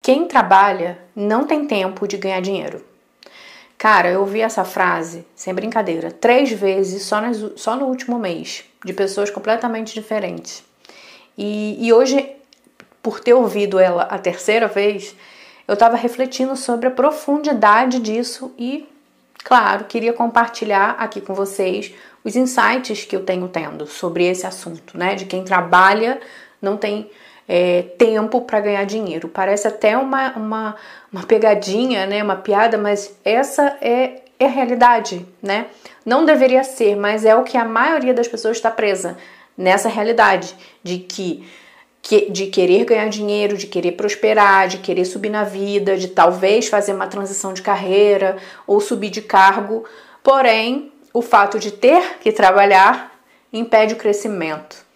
quem trabalha não tem tempo de ganhar dinheiro. Cara, eu ouvi essa frase, sem brincadeira, 3 vezes só no último mês, de pessoas completamente diferentes. E hoje, por ter ouvido ela a 3ª vez, eu estava refletindo sobre a profundidade disso e, claro, queria compartilhar aqui com vocês os insights que eu tenho tendo sobre esse assunto, né? De quem trabalha não tem tempo para ganhar dinheiro. Parece até uma pegadinha, né? Uma piada, mas essa é a realidade, né? Não deveria ser, mas é o que a maioria das pessoas está presa nessa realidade de querer ganhar dinheiro, de querer prosperar, de querer subir na vida, de talvez fazer uma transição de carreira ou subir de cargo. Porém, o fato de ter que trabalhar impede o crescimento.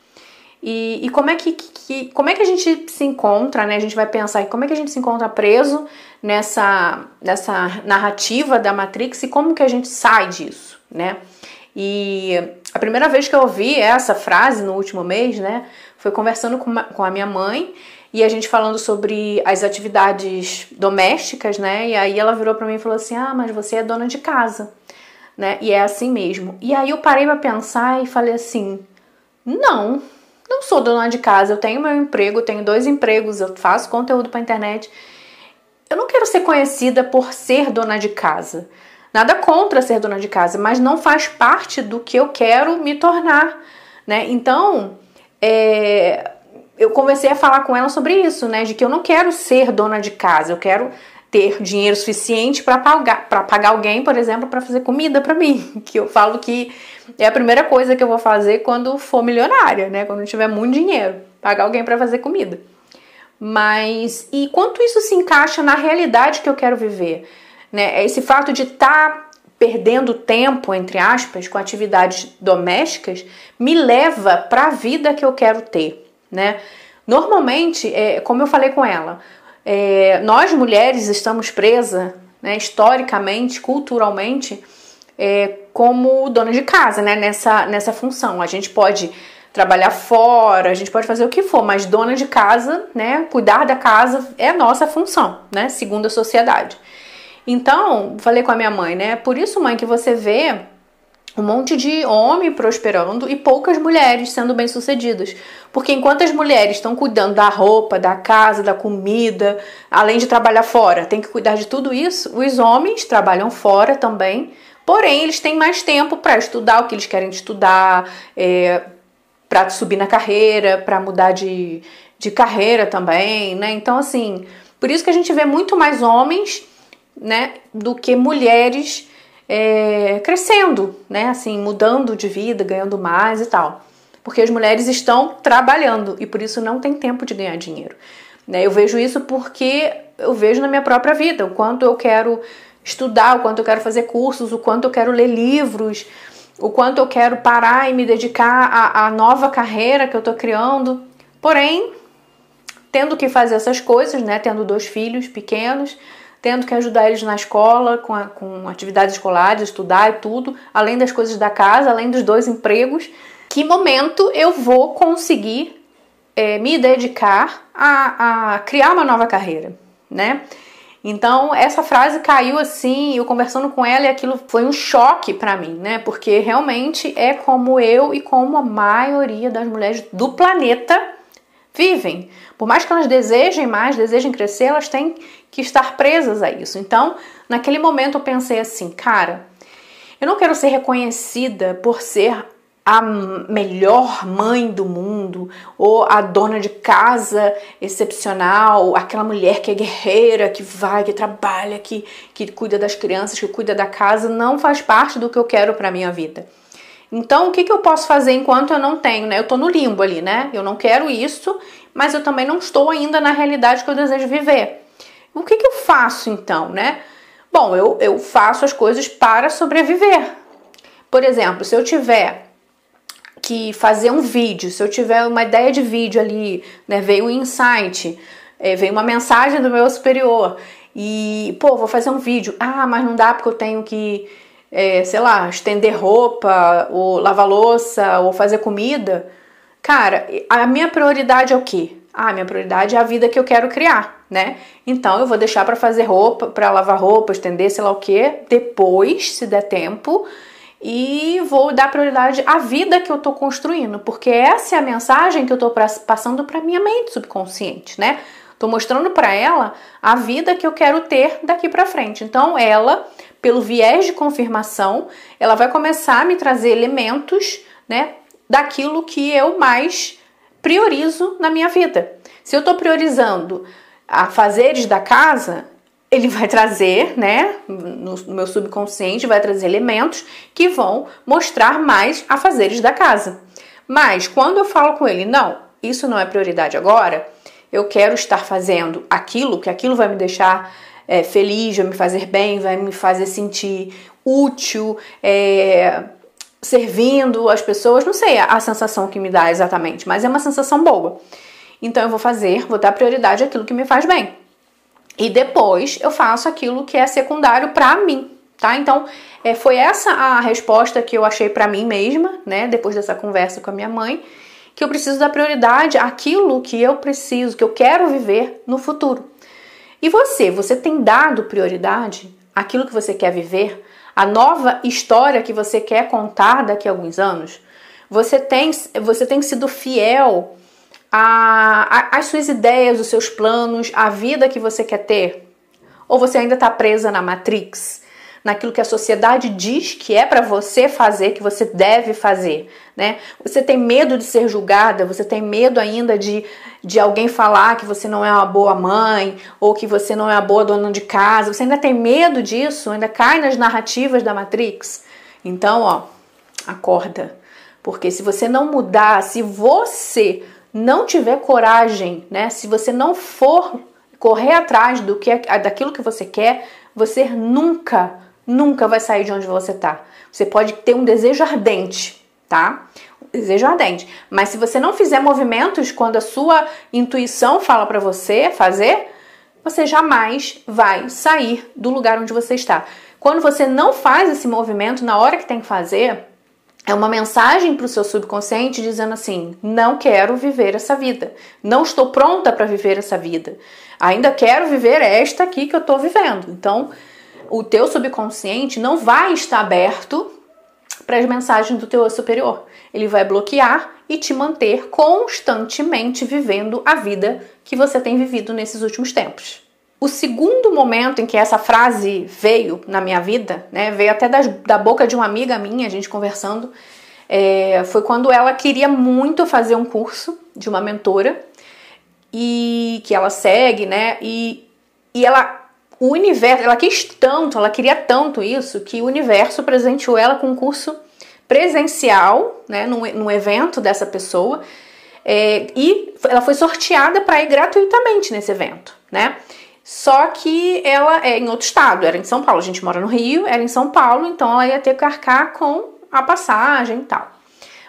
E como é que a gente se encontra, né? A gente vai pensar em como é que a gente se encontra preso nessa narrativa da Matrix e como que a gente sai disso, né? E a primeira vez que eu ouvi essa frase no último mês, né, foi conversando com a minha mãe e a gente falando sobre as atividades domésticas, né? E aí ela virou pra mim e falou assim: ah, mas você é dona de casa, né? E é assim mesmo. E aí eu parei pra pensar e falei assim: não sou dona de casa, eu tenho meu emprego, eu tenho 2 empregos, eu faço conteúdo pra internet. Eu não quero ser conhecida por ser dona de casa. Nada contra ser dona de casa, mas não faz parte do que eu quero me tornar, né? Então, eu comecei a falar com ela sobre isso, né? De que eu não quero ser dona de casa, eu quero ter dinheiro suficiente para pagar alguém, por exemplo, para fazer comida para mim. Que eu falo que é a primeira coisa que eu vou fazer quando for milionária, né? Quando eu tiver muito dinheiro, pagar alguém para fazer comida. Mas, e quanto isso se encaixa na realidade que eu quero viver? Né? Esse fato de estar perdendo tempo, entre aspas, com atividades domésticas, me leva para a vida que eu quero ter, né? Normalmente, como eu falei com ela, nós mulheres estamos presas, né, historicamente, culturalmente, como dona de casa, né, nessa função. A gente pode trabalhar fora, a gente pode fazer o que for, mas dona de casa, né, cuidar da casa é a nossa função, né, segundo a sociedade. Então, falei com a minha mãe, né, por isso, mãe, que você vê um monte de homem prosperando e poucas mulheres sendo bem-sucedidas. Porque enquanto as mulheres estão cuidando da roupa, da casa, da comida, além de trabalhar fora, tem que cuidar de tudo isso, os homens trabalham fora também, porém eles têm mais tempo para estudar o que eles querem estudar, para subir na carreira, para mudar de carreira também, né? Então, assim, por isso que a gente vê muito mais homens, né, do que mulheres crescendo, né, assim, mudando de vida, ganhando mais e tal, porque as mulheres estão trabalhando e por isso não tem tempo de ganhar dinheiro, né? Eu vejo isso porque eu vejo na minha própria vida, o quanto eu quero estudar, o quanto eu quero fazer cursos, o quanto eu quero ler livros, o quanto eu quero parar e me dedicar à nova carreira que eu tô criando, porém, tendo que fazer essas coisas, né, tendo 2 filhos pequenos, tendo que ajudar eles na escola, com atividades escolares, estudar e tudo, além das coisas da casa, além dos 2 empregos, que momento eu vou conseguir me dedicar a criar uma nova carreira, né? Então, essa frase caiu assim, eu conversando com ela, e aquilo foi um choque pra mim, né? Porque realmente é como eu e como a maioria das mulheres do planeta vivem. Por mais que elas desejem mais, desejem crescer, elas têm que estar presas a isso. Então, naquele momento eu pensei assim, cara, eu não quero ser reconhecida por ser a melhor mãe do mundo, ou a dona de casa excepcional, aquela mulher que é guerreira, que vai, que trabalha, que cuida das crianças, que cuida da casa, não faz parte do que eu quero para minha vida. Então, o que eu posso fazer enquanto eu não tenho, né? Eu tô no limbo ali, né? Eu não quero isso, mas eu também não estou ainda na realidade que eu desejo viver. O que eu faço então, né? Bom, eu faço as coisas para sobreviver. Por exemplo, se eu tiver que fazer um vídeo, se eu tiver uma ideia de vídeo ali, né, veio um insight, veio uma mensagem do meu superior e, vou fazer um vídeo. Ah, mas não dá porque eu tenho que, sei lá, estender roupa, ou lavar louça, ou fazer comida. Cara, a minha prioridade é o quê? Minha prioridade é a vida que eu quero criar, né? Então eu vou deixar para fazer roupa, para lavar roupa, estender, sei lá o que, depois, se der tempo, e vou dar prioridade à vida que eu tô construindo, porque essa é a mensagem que eu tô passando para minha mente subconsciente, né? Tô mostrando para ela a vida que eu quero ter daqui para frente. Então ela, pelo viés de confirmação, ela vai começar a me trazer elementos, né, daquilo que eu mais priorizo na minha vida. Se eu estou priorizando afazeres da casa, ele vai trazer, né, no meu subconsciente, vai trazer elementos que vão mostrar mais afazeres da casa. Mas quando eu falo com ele, não, isso não é prioridade agora, eu quero estar fazendo aquilo, que aquilo vai me deixar feliz, vai me fazer bem, vai me fazer sentir útil, servindo as pessoas, não sei a sensação que me dá exatamente, mas é uma sensação boa. Então eu vou dar prioridade àquilo que me faz bem. E depois eu faço aquilo que é secundário para mim, tá? Então foi essa a resposta que eu achei para mim mesma, né? Depois dessa conversa com a minha mãe, que eu preciso dar prioridade àquilo que eu preciso, que eu quero viver no futuro. E você tem dado prioridade àquilo que você quer viver? A nova história que você quer contar daqui a alguns anos? Você tem sido fiel às suas ideias, os seus planos, a vida que você quer ter? Ou você ainda está presa na Matrix? Naquilo que a sociedade diz que é para você fazer, que você deve fazer, né? Você tem medo de ser julgada, você tem medo ainda de alguém falar que você não é uma boa mãe, ou que você não é uma boa dona de casa, você ainda tem medo disso, ainda cai nas narrativas da Matrix. Então, acorda. Porque se você não mudar, se você não tiver coragem, né? Se você não for correr atrás daquilo que você quer, você nunca vai sair de onde você tá. Você pode ter um desejo ardente, tá? Um desejo ardente. Mas se você não fizer movimentos quando a sua intuição fala para você fazer, você jamais vai sair do lugar onde você está. Quando você não faz esse movimento na hora que tem que fazer, é uma mensagem para o seu subconsciente dizendo assim: não quero viver essa vida. Não estou pronta para viver essa vida. Ainda quero viver esta aqui que eu estou vivendo. Então, o teu subconsciente não vai estar aberto para as mensagens do teu eu superior. Ele vai bloquear e te manter constantemente vivendo a vida que você tem vivido nesses últimos tempos. O segundo momento em que essa frase veio na minha vida, né, veio até da boca de uma amiga minha, a gente conversando, foi quando ela queria muito fazer um curso de uma mentora e que ela segue, né, e o universo, ela queria tanto isso, que o universo presenteou ela com um curso presencial, né, num evento dessa pessoa, e ela foi sorteada para ir gratuitamente nesse evento, né? Só que ela é em outro estado, era em São Paulo, a gente mora no Rio, era em São Paulo, então ela ia ter que arcar com a passagem e tal.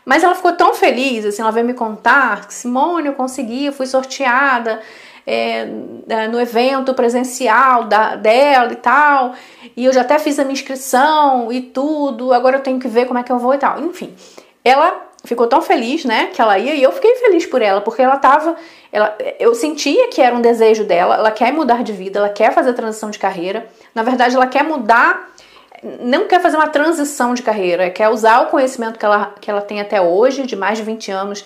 Mas ela ficou tão feliz, assim, ela veio me contar: Simone, eu consegui, eu fui sorteada no evento presencial dela e tal, e eu já até fiz a minha inscrição e tudo, agora eu tenho que ver como é que eu vou e tal. Enfim, ela ficou tão feliz, né, que ela ia, e eu fiquei feliz por ela, porque eu sentia que era um desejo dela, ela quer mudar de vida, ela quer fazer transição de carreira. Na verdade, ela quer mudar, não quer fazer uma transição de carreira, quer usar o conhecimento que ela tem até hoje, de mais de 20 anos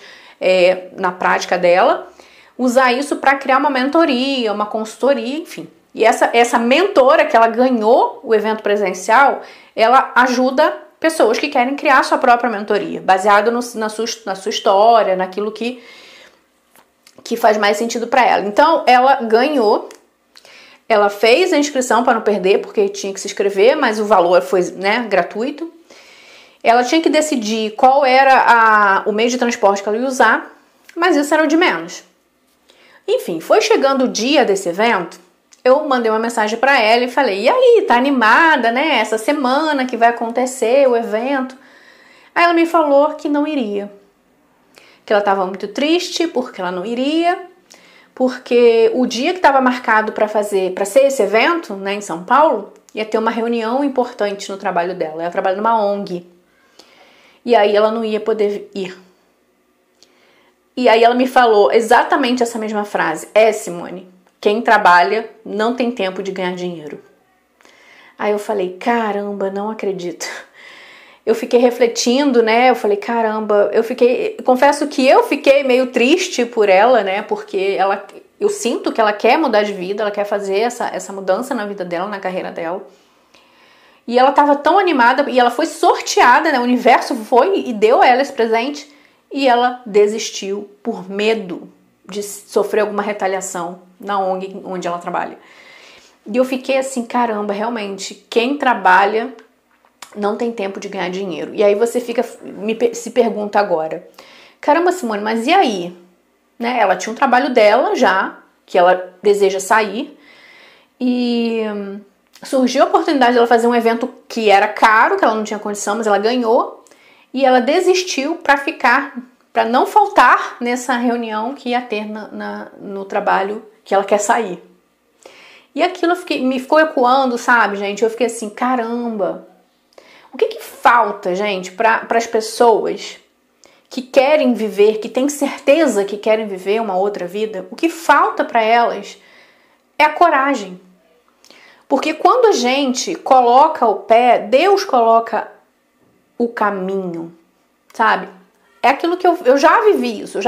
na prática dela, usar isso para criar uma mentoria, uma consultoria, enfim. E essa mentora que ela ganhou o evento presencial, ela ajuda pessoas que querem criar sua própria mentoria, baseado na sua história, naquilo que faz mais sentido para ela. Então, ela ganhou, ela fez a inscrição para não perder, porque tinha que se inscrever, mas o valor foi, né, gratuito. Ela tinha que decidir qual era o meio de transporte que ela ia usar, mas isso era o de menos. Enfim, foi chegando o dia desse evento, eu mandei uma mensagem para ela e falei: e aí, tá animada, né? Essa semana que vai acontecer o evento. Aí ela me falou que não iria. Que ela estava muito triste porque ela não iria, porque o dia que estava marcado para ser esse evento, né, em São Paulo, ia ter uma reunião importante no trabalho dela. Ela trabalha numa ONG. E aí ela não ia poder ir. E aí ela me falou exatamente essa mesma frase: Simone, quem trabalha não tem tempo de ganhar dinheiro. Aí eu falei, caramba, não acredito. Eu fiquei refletindo, né? Eu falei, caramba, confesso que eu fiquei meio triste por ela, né? Porque eu sinto que ela quer mudar de vida, ela quer fazer essa mudança na vida dela, na carreira dela. E ela estava tão animada, e ela foi sorteada, né? O universo foi e deu a ela esse presente, e ela desistiu por medo de sofrer alguma retaliação na ONG onde ela trabalha. E eu fiquei assim, caramba, realmente, quem trabalha não tem tempo de ganhar dinheiro. E aí você se pergunta agora, caramba, Simone, mas e aí? Né? Ela tinha um trabalho dela já, que ela deseja sair, e surgiu a oportunidade de ela fazer um evento que era caro, que ela não tinha condição, mas ela ganhou, e ela desistiu para não faltar nessa reunião que ia ter no trabalho que ela quer sair. E aquilo me ficou ecoando, sabe, gente? Eu fiquei assim, caramba, o que falta, gente, para as pessoas que querem viver, que têm certeza que querem viver uma outra vida? O que falta para elas é a coragem. Porque quando a gente coloca o pé, Deus coloca o caminho, sabe? É aquilo que eu já vivi isso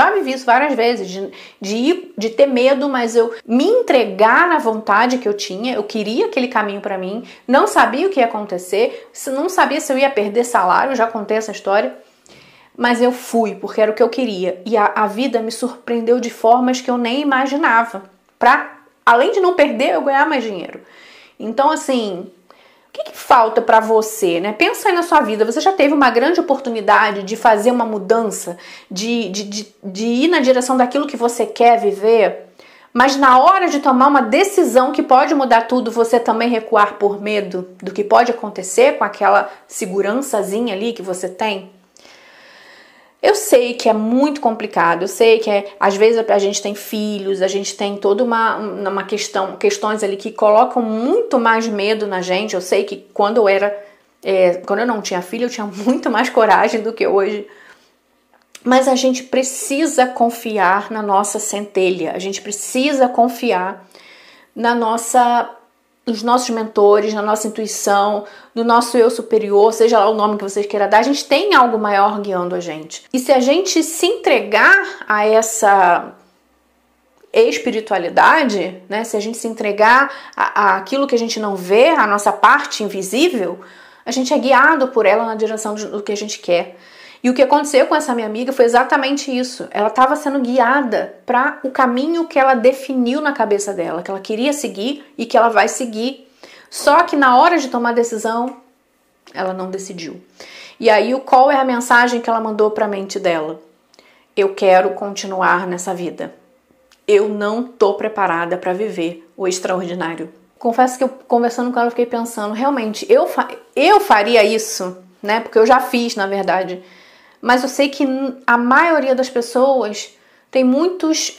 várias vezes, de ter medo, mas eu me entregar na vontade que eu tinha, eu queria aquele caminho pra mim, não sabia o que ia acontecer, não sabia se eu ia perder salário, já contei essa história, mas eu fui, porque era o que eu queria, e a vida me surpreendeu de formas que eu nem imaginava, além de não perder, eu ganhar mais dinheiro. Então, assim, o que falta para você, né? Pensa aí na sua vida. Você já teve uma grande oportunidade de fazer uma mudança, de ir na direção daquilo que você quer viver, mas na hora de tomar uma decisão que pode mudar tudo, você também recuar por medo do que pode acontecer com aquela segurançazinha ali que você tem? Eu sei que é muito complicado, eu sei que às vezes a gente tem filhos, a gente tem toda uma questões ali que colocam muito mais medo na gente. Eu sei que quando eu não tinha filho, eu tinha muito mais coragem do que hoje. Mas a gente precisa confiar na nossa centelha, a gente precisa confiar nos nossos mentores, na nossa intuição, no nosso eu superior, seja lá o nome que vocês queiram dar. A gente tem algo maior guiando a gente. E se a gente se entregar a essa espiritualidade, né, se a gente se entregar àquilo que a gente não vê, a nossa parte invisível, a gente é guiado por ela na direção do que a gente quer. E o que aconteceu com essa minha amiga foi exatamente isso. Ela estava sendo guiada para o caminho que ela definiu na cabeça dela, que ela queria seguir e que ela vai seguir. Só que na hora de tomar a decisão, ela não decidiu. E aí, qual é a mensagem que ela mandou para a mente dela? Eu quero continuar nessa vida. Eu não tô preparada para viver o extraordinário. Confesso que eu, conversando com ela, eu fiquei pensando, realmente, eu faria isso, né? Porque eu já fiz, na verdade. Mas eu sei que a maioria das pessoas tem muitas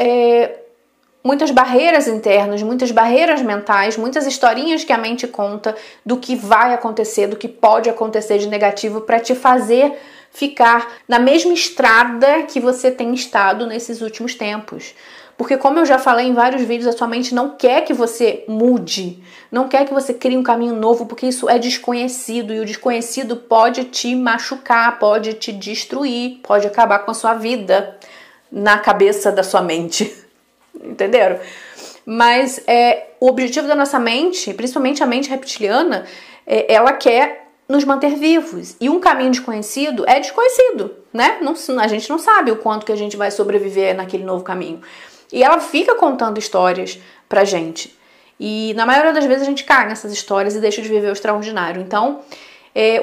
barreiras internas, muitas barreiras mentais, muitas historinhas que a mente conta do que vai acontecer, do que pode acontecer de negativo para te fazer ficar na mesma estrada que você tem estado nesses últimos tempos. Porque, como eu já falei em vários vídeos, a sua mente não quer que você mude, não quer que você crie um caminho novo, porque isso é desconhecido, e o desconhecido pode te machucar, pode te destruir, pode acabar com a sua vida na cabeça da sua mente. Entenderam? Mas o objetivo da nossa mente, principalmente a mente reptiliana, ela quer nos manter vivos. E um caminho desconhecido é desconhecido, né? A gente não sabe o quanto que a gente vai sobreviver naquele novo caminho. E ela fica contando histórias pra gente. E na maioria das vezes a gente cai nessas histórias e deixa de viver o extraordinário. Então,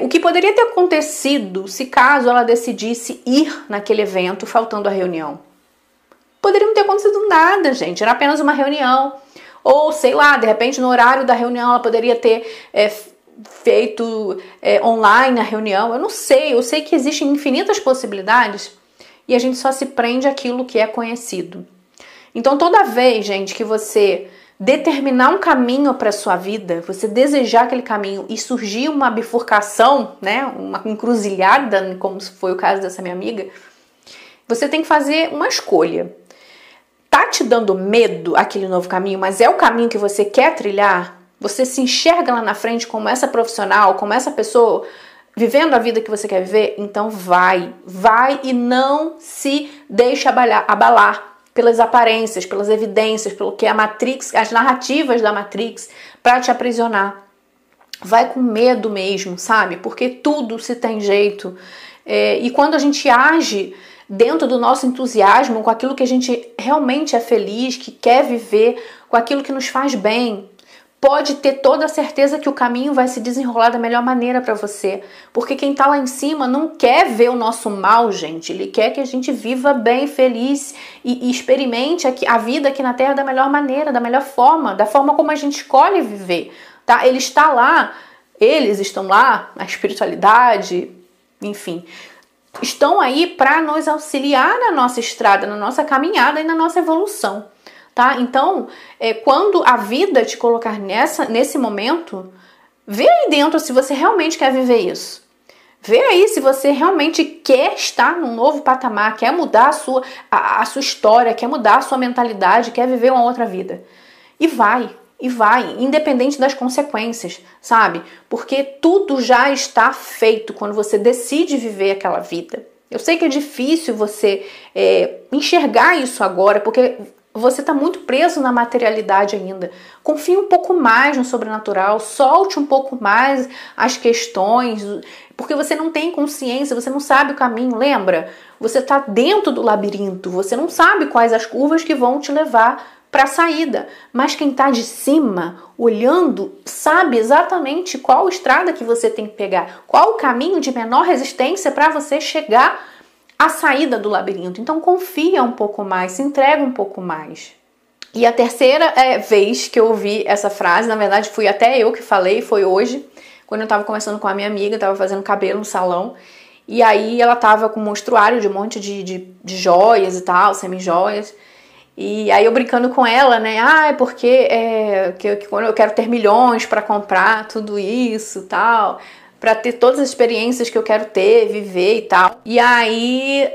o que poderia ter acontecido se caso ela decidisse ir naquele evento faltando a reunião? Poderia não ter acontecido nada, gente. Era apenas uma reunião. Ou, sei lá, de repente no horário da reunião ela poderia ter feito online a reunião. Eu não sei. Eu sei que existem infinitas possibilidades e a gente só se prende àquilo que é conhecido. Então, toda vez, gente, que você determinar um caminho para a sua vida, você desejar aquele caminho e surgir uma bifurcação, né, uma encruzilhada, como foi o caso dessa minha amiga, você tem que fazer uma escolha. tá te dando medo aquele novo caminho, mas é o caminho que você quer trilhar, você se enxerga lá na frente como essa profissional, como essa pessoa vivendo a vida que você quer viver, então vai e não se deixe abalar pelas aparências, pelas evidências, pelo que a Matrix, as narrativas da Matrix para te aprisionar. Vai com medo mesmo, sabe? Porque tudo se tem jeito. E quando a gente age dentro do nosso entusiasmo, com aquilo que a gente realmente é feliz, que quer viver, com aquilo que nos faz bem, pode ter toda a certeza que o caminho vai se desenrolar da melhor maneira para você. Porque quem tá lá em cima não quer ver o nosso mal, gente. Ele quer que a gente viva bem, feliz e experimente a vida aqui na Terra da melhor maneira, da melhor forma, da forma como a gente escolhe viver, tá? Eles estão lá, a espiritualidade, enfim, estão aí para nos auxiliar na nossa estrada, na nossa caminhada e na nossa evolução. Tá? Então, quando a vida te colocar nesse momento, vê aí dentro se você realmente quer viver isso. Vê aí se você realmente quer estar num novo patamar, quer mudar a sua história, quer mudar a sua mentalidade, quer viver uma outra vida. E vai, independente das consequências, sabe? Porque tudo já está feito quando você decide viver aquela vida. Eu sei que é difícil você enxergar isso agora, porque você está muito preso na materialidade ainda. Confie um pouco mais no sobrenatural, solte um pouco mais as questões, porque você não tem consciência, você não sabe o caminho, lembra? Você está dentro do labirinto, você não sabe quais as curvas que vão te levar para a saída. Mas quem está de cima, olhando, sabe exatamente qual estrada que você tem que pegar, qual o caminho de menor resistência para você chegar a saída do labirinto. Então confia um pouco mais, se entrega um pouco mais. E a terceira vez que eu ouvi essa frase, na verdade fui até eu que falei, foi hoje, quando eu estava conversando com a minha amiga, estava fazendo cabelo no salão, e aí ela estava com um monstruário de um monte de joias e tal, semi-joias, e aí eu brincando com ela, né, porque quando eu quero ter milhões para comprar tudo isso e tal, para ter todas as experiências que eu quero ter, viver e tal. E aí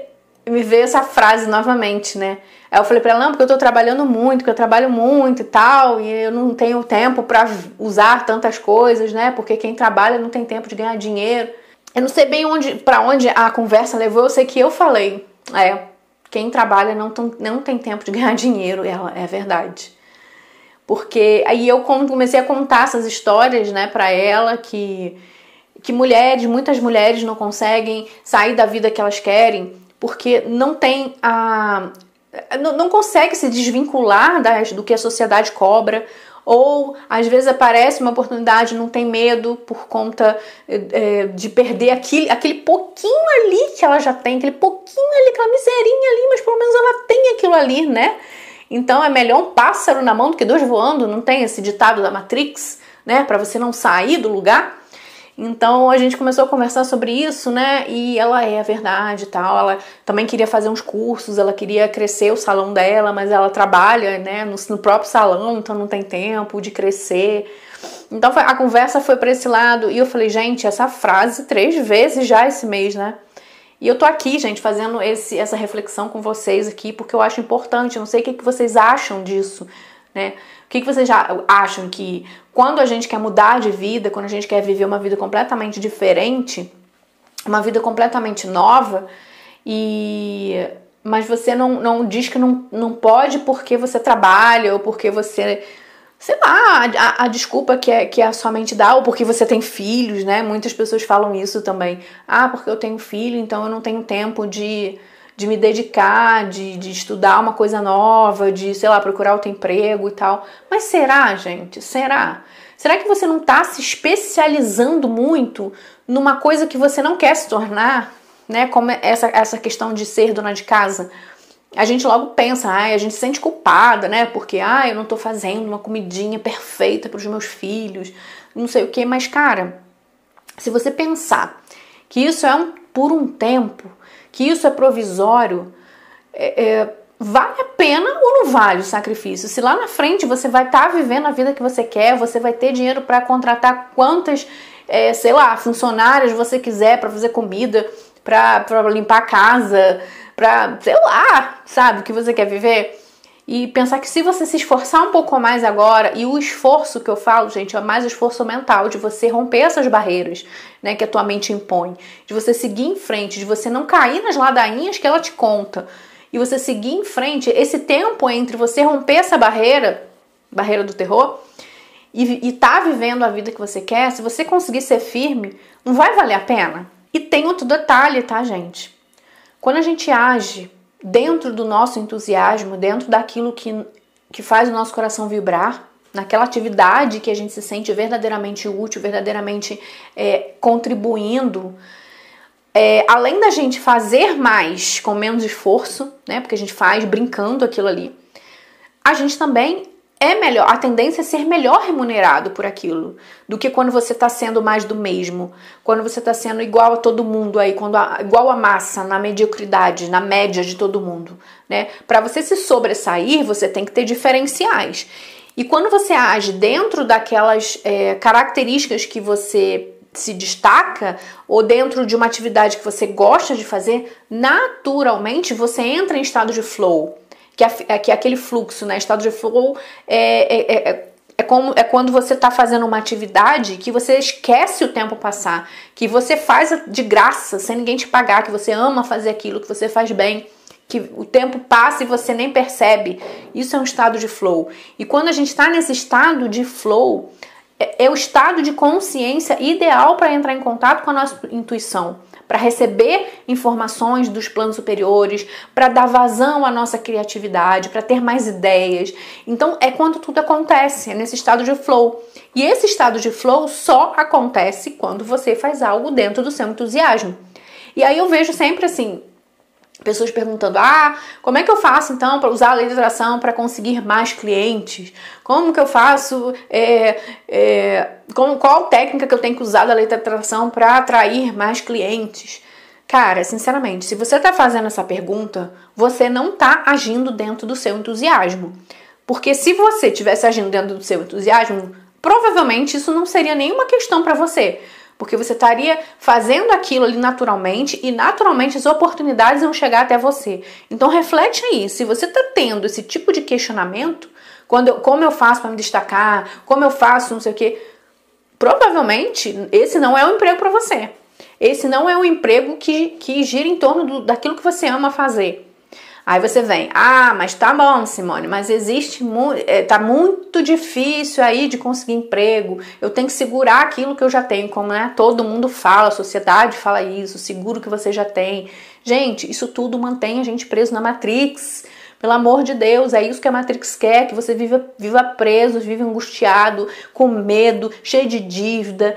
me veio essa frase novamente, né? Aí eu falei pra ela, não, porque eu tô trabalhando muito, porque eu trabalho muito e tal, e eu não tenho tempo pra usar tantas coisas, né? Porque quem trabalha não tem tempo de ganhar dinheiro. Eu não sei bem pra onde a conversa levou, eu sei que eu falei, quem trabalha não tem tempo de ganhar dinheiro, é verdade. Porque aí eu comecei a contar essas histórias, né, pra ela, que muitas mulheres não conseguem sair da vida que elas querem porque não consegue se desvincular do que a sociedade cobra, ou às vezes aparece uma oportunidade, não tem medo por conta de perder aquele pouquinho ali que ela já tem, aquele pouquinho ali, aquela miserinha ali, mas pelo menos ela tem aquilo ali, né? Então é melhor um pássaro na mão do que dois voando, não tem esse ditado da Matrix, né? Para você não sair do lugar. Então a gente começou a conversar sobre isso, né? E ela é verdade e tal. Ela também queria fazer uns cursos, ela queria crescer o salão dela, mas ela trabalha, né, no próprio salão, então não tem tempo de crescer. Então a conversa foi para esse lado e eu falei, gente, essa frase 3 vezes já esse mês, né? E eu tô aqui, gente, fazendo essa reflexão com vocês aqui, porque eu acho importante. Eu não sei o que vocês acham disso, né? O que vocês já acham que quando a gente quer mudar de vida, quando a gente quer viver uma vida completamente diferente, uma vida completamente nova, mas você não diz que não pode porque você trabalha ou porque você, sei lá, a desculpa que a sua mente dá, ou porque você tem filhos, né? Muitas pessoas falam isso também. Porque eu tenho filho, então eu não tenho tempo de me dedicar, de estudar uma coisa nova, de, sei lá, procurar outro emprego e tal. Mas será, gente? Será? Será que você não está se especializando muito numa coisa que você não quer se tornar, né? Como essa questão de ser dona de casa. A gente logo pensa, a gente se sente culpada, né? Porque, eu não tô fazendo uma comidinha perfeita para os meus filhos, não sei o quê. Mas, cara, se você pensar que isso é por um tempo, que isso é provisório, vale a pena ou não vale o sacrifício? Se lá na frente você vai estar vivendo a vida que você quer, você vai ter dinheiro para contratar quantas, sei lá, funcionárias você quiser para fazer comida, para limpar a casa, pra, sei lá, sabe, o que você quer viver? E pensar que se você se esforçar um pouco mais agora, e o esforço que eu falo, gente, é mais o esforço mental, de você romper essas barreiras, né, que a tua mente impõe, de você seguir em frente, de você não cair nas ladainhas que ela te conta, e você seguir em frente, esse tempo entre você romper essa barreira do terror, e tá vivendo a vida que você quer, se você conseguir ser firme, não vai valer a pena? E tem outro detalhe, tá, gente? Quando a gente age dentro do nosso entusiasmo, dentro daquilo que faz o nosso coração vibrar, naquela atividade que a gente se sente verdadeiramente útil, verdadeiramente contribuindo, além da gente fazer mais com menos esforço, né, porque a gente faz brincando aquilo ali, a gente também melhor, a tendência é ser melhor remunerado por aquilo do que quando você está sendo mais do mesmo, quando você está sendo igual a todo mundo aí, igual a massa, na mediocridade, na média de todo mundo, né? Para você se sobressair, você tem que ter diferenciais. E quando você age dentro daquelas características que você se destaca, ou dentro de uma atividade que você gosta de fazer, naturalmente você entra em estado de flow. Que é aquele fluxo, né? Estado de flow é quando você está fazendo uma atividade que você esquece o tempo passar, que você faz de graça, sem ninguém te pagar, que você ama fazer aquilo, que você faz bem, que o tempo passa e você nem percebe. Isso é um estado de flow. E quando a gente está nesse estado de flow, é o estado de consciência ideal para entrar em contato com a nossa intuição, para receber informações dos planos superiores, para dar vazão à nossa criatividade, para ter mais ideias. Então é quando tudo acontece, é nesse estado de flow. E esse estado de flow só acontece quando você faz algo dentro do seu entusiasmo. E aí eu vejo sempre assim, pessoas perguntando, como é que eu faço então para usar a lei de atração para conseguir mais clientes? Como que eu faço? Qual técnica que eu tenho que usar da lei de atração para atrair mais clientes? Cara, sinceramente, se você está fazendo essa pergunta, você não está agindo dentro do seu entusiasmo. Porque se você estivesse agindo dentro do seu entusiasmo, provavelmente isso não seria nenhuma questão para você. Porque você estaria fazendo aquilo ali naturalmente e naturalmente as oportunidades vão chegar até você. Então reflete aí, se você está tendo esse tipo de questionamento, como eu faço para me destacar, como eu faço não sei o quê, provavelmente esse não é o emprego para você. Esse não é o emprego que gira em torno daquilo que você ama fazer. Aí você vem, mas tá bom, Simone, mas tá muito difícil aí de conseguir emprego, eu tenho que segurar aquilo que eu já tenho, como todo mundo fala, a sociedade fala isso, seguro que você já tem. Gente, isso tudo mantém a gente preso na Matrix, pelo amor de Deus, é isso que a Matrix quer, que você viva preso, viva angustiado, com medo, cheio de dívida,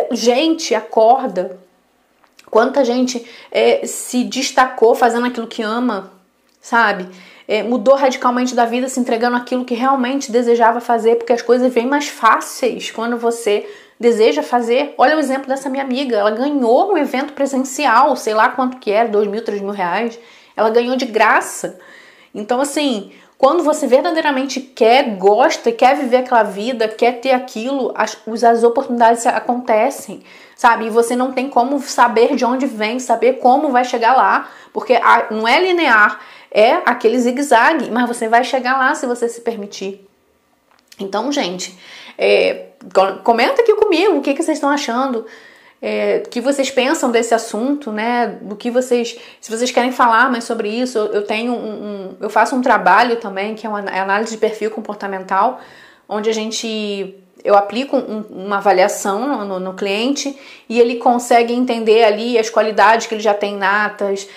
gente, acorda. Quanta gente se destacou fazendo aquilo que ama, sabe? Mudou radicalmente da vida, se entregando aquilo que realmente desejava fazer, porque as coisas vêm mais fáceis quando você deseja fazer. Olha o exemplo dessa minha amiga, ela ganhou um evento presencial, sei lá quanto que era, 2.000, 3.000 reais, ela ganhou de graça. Então assim, quando você verdadeiramente gosta, quer viver aquela vida, quer ter aquilo, as oportunidades acontecem, sabe? E você não tem como saber de onde vem, saber como vai chegar lá, porque não é linear, é aquele zigue-zague, mas você vai chegar lá se você se permitir. Então, gente, comenta aqui comigo o que vocês estão achando, o que vocês pensam desse assunto, né? Se vocês querem falar mais sobre isso, eu faço um trabalho também, que é uma análise de perfil comportamental, onde eu aplico uma avaliação no cliente e ele consegue entender ali as qualidades que ele já tem natas,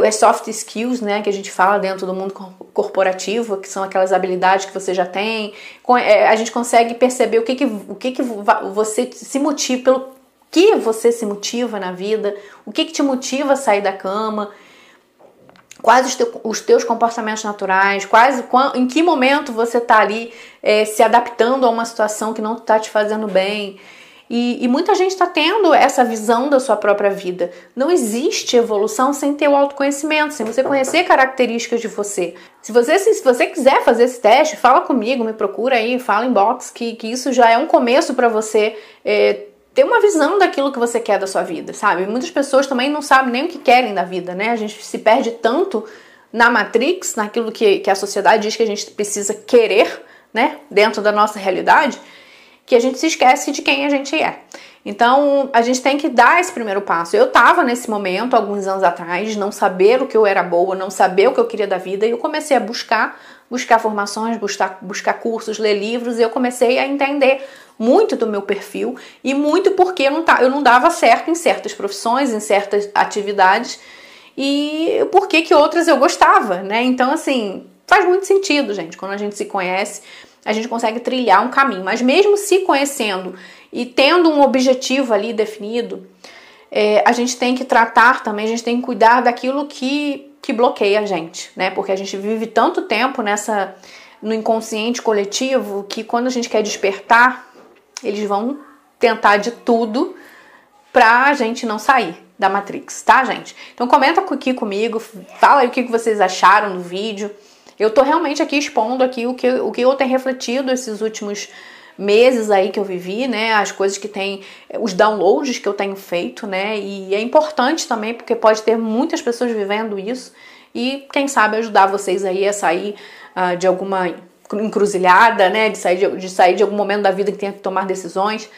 as soft skills, né, que a gente fala dentro do mundo corporativo, que são aquelas habilidades que você já tem. A gente consegue perceber o que você se motiva, pelo que você se motiva na vida, o que te motiva a sair da cama, quais os teus comportamentos naturais, em que momento você está ali se adaptando a uma situação que não está te fazendo bem. E muita gente está tendo essa visão da sua própria vida. Não existe evolução sem ter o autoconhecimento, sem você conhecer características de você. Se você quiser fazer esse teste, fala comigo, me procura aí, fala inbox, que isso já é um começo para você ter uma visão daquilo que você quer da sua vida, sabe? Muitas pessoas também não sabem nem o que querem da vida, né? A gente se perde tanto na Matrix, naquilo que a sociedade diz que a gente precisa querer, né, dentro da nossa realidade, que a gente se esquece de quem a gente é. Então, a gente tem que dar esse primeiro passo. Eu tava nesse momento, alguns anos atrás, não saber o que eu era boa, não saber o que eu queria da vida, e eu comecei a buscar formações, buscar cursos, ler livros, e eu comecei a entender muito do meu perfil, e muito porque eu não dava certo em certas profissões, em certas atividades, e por que outras eu gostava, né? Então, assim, faz muito sentido, gente. Quando a gente se conhece, a gente consegue trilhar um caminho. Mas mesmo se conhecendo e tendo um objetivo ali definido, a gente tem que tratar também, a gente tem que cuidar daquilo que bloqueia a gente, né? Porque a gente vive tanto tempo no inconsciente coletivo que quando a gente quer despertar, eles vão tentar de tudo pra gente não sair da Matrix, tá, gente? Então comenta aqui comigo, fala aí o que vocês acharam do vídeo. Eu tô realmente aqui expondo aqui o que eu tenho refletido esses últimos meses aí que eu vivi, né? As coisas que tem, os downloads que eu tenho feito, né? E é importante também porque pode ter muitas pessoas vivendo isso e quem sabe ajudar vocês aí a sair de alguma encruzilhada, né? De sair de algum momento da vida que tenha que tomar decisões.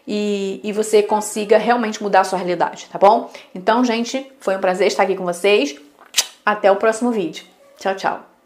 E você consiga realmente mudar a sua realidade, tá bom? Então, gente, foi um prazer estar aqui com vocês. Até o próximo vídeo. Tchau, tchau.